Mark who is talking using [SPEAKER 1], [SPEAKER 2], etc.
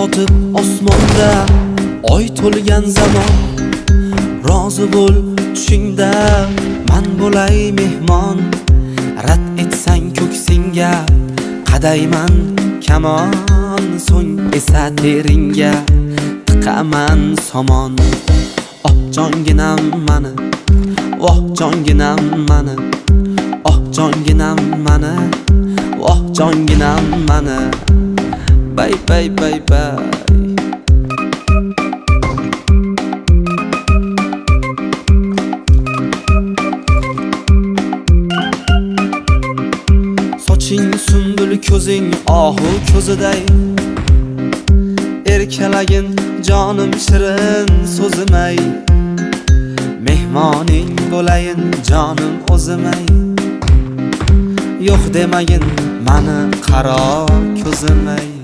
[SPEAKER 1] botib osmonda oy to'lgan zamon, rozi bo'l tushingda man bo'lay mehmon. Rad etsang ko'ksingga qadayman kamon, so'ng esa teringga tiqaman somon. Oh jonginam mani, voh jonginam mani, oh jonginam mani, voh jonginam mani. Bay bay bay bay. Soching sumbul, ko'zing ohu ko'ziday, erkalagin jonim shirin so'zimay. Mehmoning bo'layin jonim o'zimay, yo'q demagin mani qaro ko'zimay.